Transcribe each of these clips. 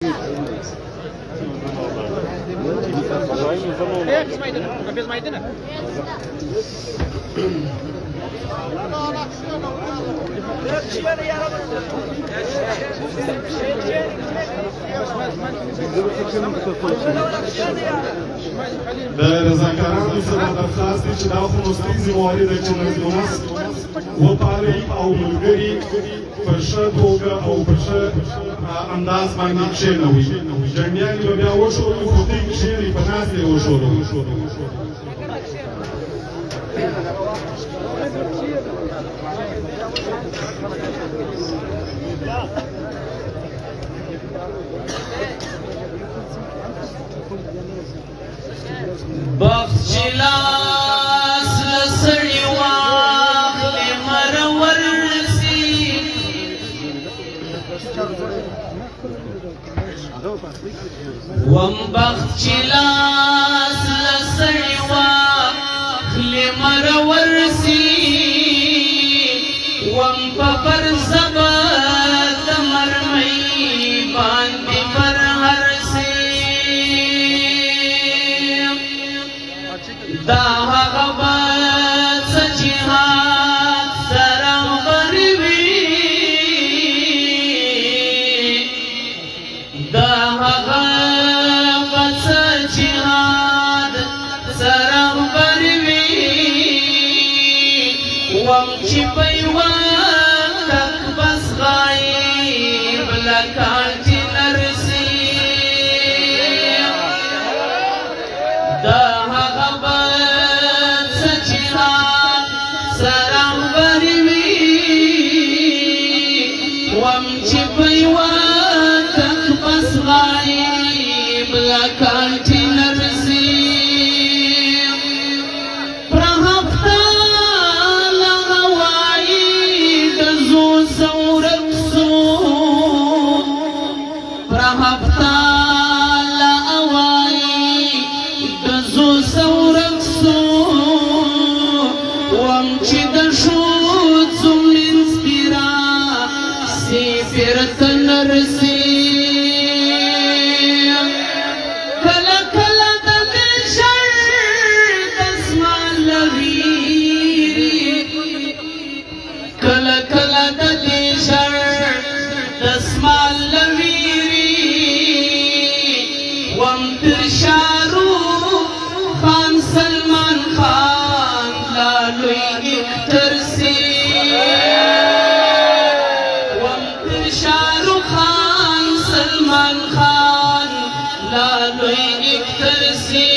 د رضاکارانو څخه درخواست دی چې دا خو نو ستونزې موارد ده چې مونس وپالئ او ملګري په ښه توګه او په ښه انداز باندې کښېنوئ. جنډیانې به بیا وښورو خو دوی کښېنئ په ناستې وښورو. بخت چې لاس له سړي واخلې مرور سي وم بخت چې لاس له سړي واخلې مرور سي وم په برزبه د مرمۍ باندې پر هر دا هغه به څه جهاد سره غبرې وي دا هغه به څه جهاد سره غبرې وي وم چې په یوه تک بس غایب لکان چې نرسي دا هغه به وم چې په یوه تک بس غایب لکان چې نرسي پر هفته له هوایي ډزو ورک سو پر هفته له هوایي ډزو ورک سو وم چې د ښځو منځ کې بیرته نرسي کله کله د دې شر دسمال ویري کله کله د دې شر دسمال ویري وم تر شاهرخ خان سلمان خان لا لوی اختر سي شاهرخ خان سلمان خان لا لوی اختر سي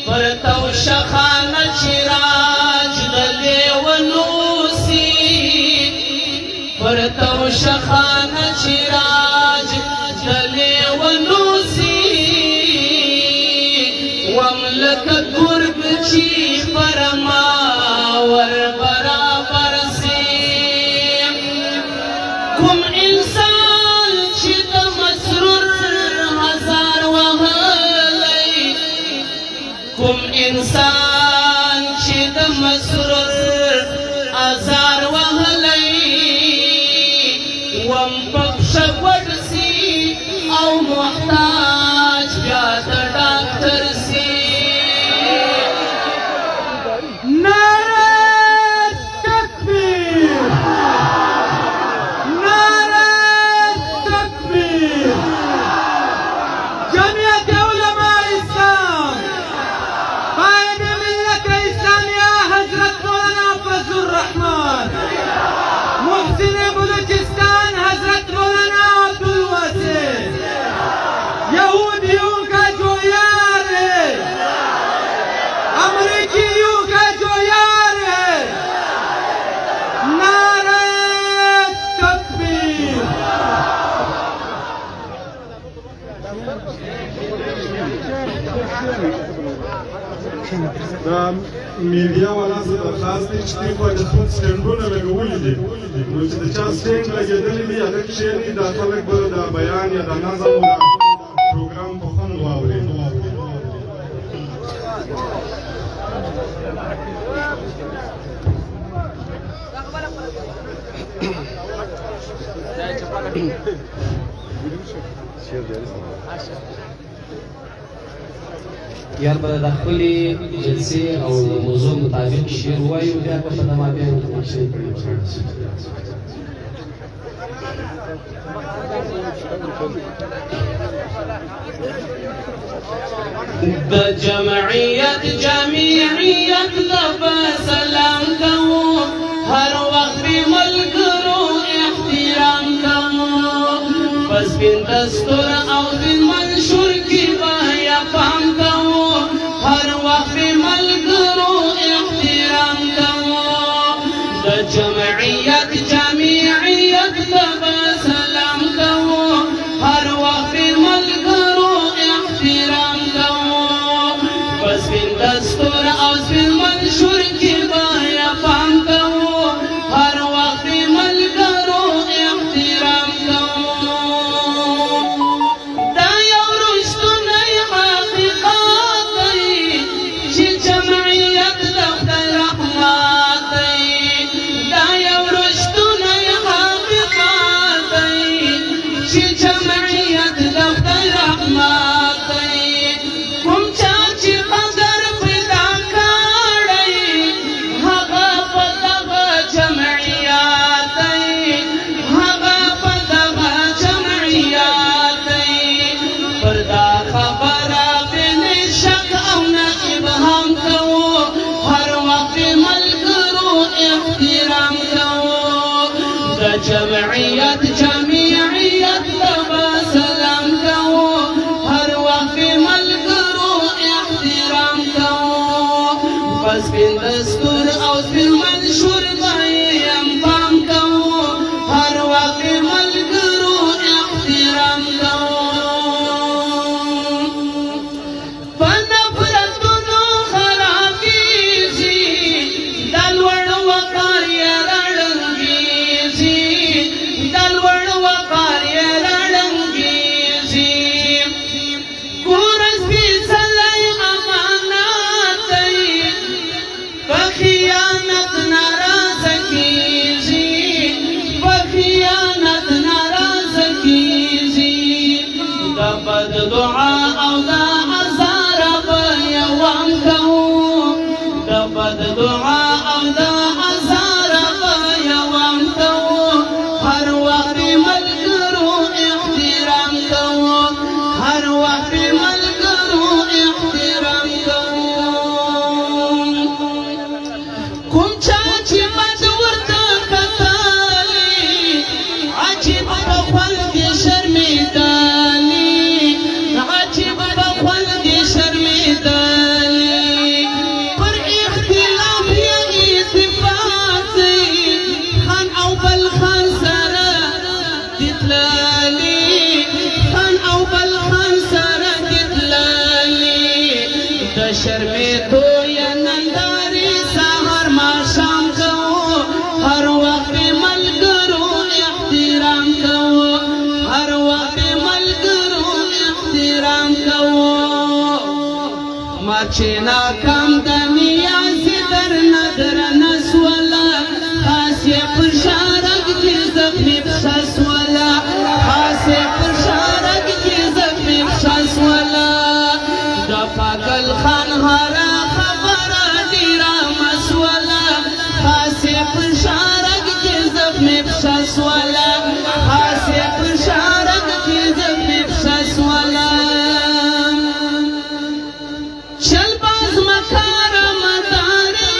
پر توشخانه چې راج د لیونو سي پر توشخانه چې راج د لیونو سي وم لکه ګرگ چې پر ما ور برابر سي کوم انسان چې د مسرور هزار وهلی کوم انسان چې د مسرور هزار وهلی وم پکښه ګډ سي او محتاج بیا د ډاکټر سي دا میډیا والا څه درخواست دی چې دوی خو د خپل سټنډونه لګولي دي نو چې د چا سټنډ لګېدلی وي هغه کښېني دا خلک به د بیان یا د نظم د پروګرام په خوند واوري. یار به د خپلې جلسې او موضوع مطابق شعر ووایو بیا که په دماغیانو کې شی کړي د جمعیت جامعیت لبا سلام کوو هر وخت به ملګرو احترام کوو بس بین دستور او بین منشور کې بایا پام کوو هر وخت به ملګرو احترام کوو د جمعیت جامعیت لبا سلام کوو هر وخت به ملګرو احترام بس بین دستور او بین منشور کی بایا پام کوو هر وقت ملګرو احترام کوو دا یو رښتونی حقیقت دی چې جمعیت د خدای رحمت دی دا یو رښتونی حقیقت دی چې جمعیت د خدای رحمت دی کوم چا چې قدر پیدا کړی هغه په دغه جمعیت دی هغه په دغه جمعیت دی پر دا خبره بې نه شک او نه ابهام کوو هر وخت ملګرو احترام کوو د جمعیت جامعیت لبا سلام کوو هر وخت ملګرو احترام کوو بس بین دستور او بین منشور بایم پام کوو هر وخت ملګرو احترام کوو په نفرتونو خرابېږي دا لوړ وقار یې راړنګېږي دا لوړ وقار یې راړنګېږي کور سپېڅلی امانت دی په خیانت ناراضه کېږي په خیانت ناراضه کېږي د بد دعا او د ازاره به یوام کوو د بد دعا او د ازاره به یوام کوو هر وخت ملګرو احترام کوو هر وخت ملګرو احترام کوو کوم چا چې بد ورته کتلي عجیب په خوند کې شرمېدلي عجیب په خوند کې شرمېدلي پر اختلاف یې اتفاق دی خان او بل خان سره دي تللي خان او بل خان سره دي تللي د شرمېدو یې نندارې سهار ماښام کوو هر وخت ملګرو احترام کوو هر وخت ملګرو احترام کوو ما چې ناکام د نیازې درنه درنه سوله خاص یې پر شارګ کې زخمي پښه سوله خاص یې پر شارګ کې زخمي پښه سوله د پاگل خان هره خبره ډېره مسوله خاص یې پر شارګ کې زخمي پښه سوله خاص یې پر شارګ کې زخمي پښه سوله چل باز مکاره مداري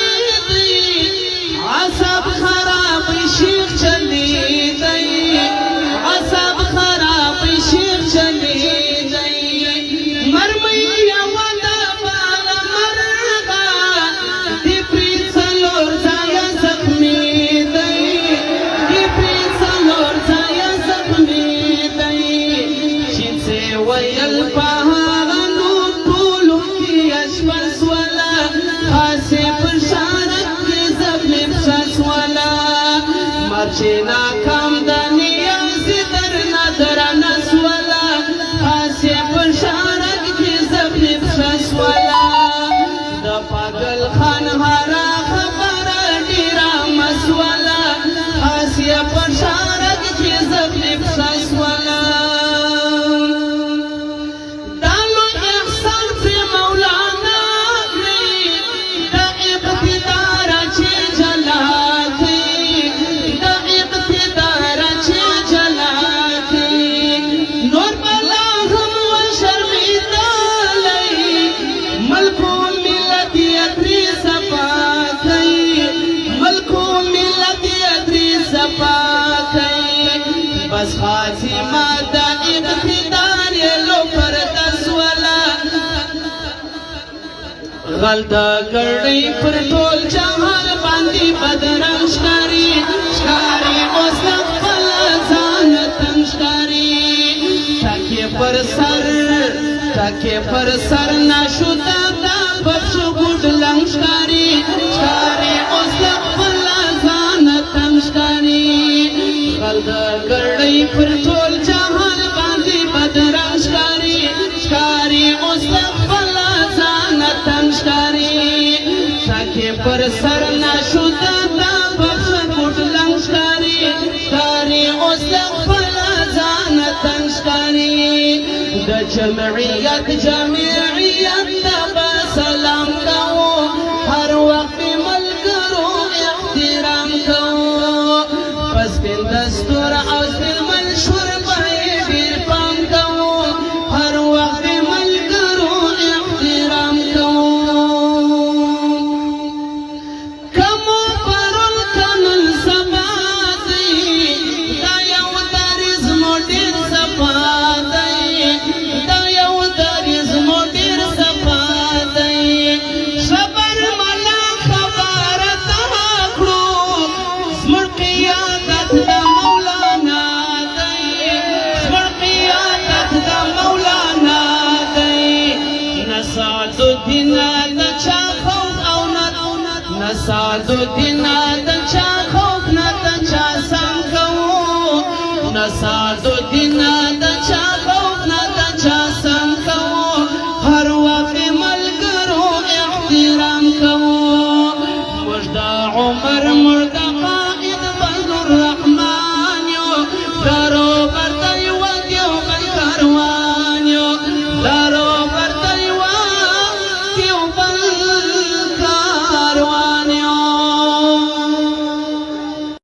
دی عصب خراب شیخ چلی دی عصب خراب شیخ چلی دی مرمۍ یوه د باغ مرغه دی پرې څلور ځایه زخمي دی دی پرې څلور ځایه زخمي دی چې څه ویل په هغه نو ټولو کې اشپه سوله خاص یې پر شارک کې زخمي پښه سوله مر چې ناکام د نیازې درنه درنه سوله خاص یې پر شارک کې زخمي پښه سوله د پاگل خان هره خبره ډېره مسوله خاص یې پر شارک کې زخمي پښه سوله غل د ګړۍ پر ټول جهان باندې بدرنګ ښکاري ښکاري اوس د خپل ځان تنګ ښکاري ټکې پر سر ناشوده دا بخشو ګوډ لنګ ښکاري ښکاري اوس د خپل ځان تنګ ښکاري غل د ګړۍ پر ټول جهان باندې بدرنګ ښکاري ښکاري اوس د خپل ځان تنګ ښکاري ټکې پر سر ناشوده دا بخشو ګوډ لنګ ښکاري ښکاري اوس د خپل ځان تنګ ښکاري د جمعیت ته به سلام کوو هر وخت ملګرو احترام کوو په سپین دستور او سپین منشور به یې ډېر پام کوو هر وخت ملګرو احترام کوو که مو پرون که نن سبا دی دا یو دریځ مو ډېر صفا سعد الدين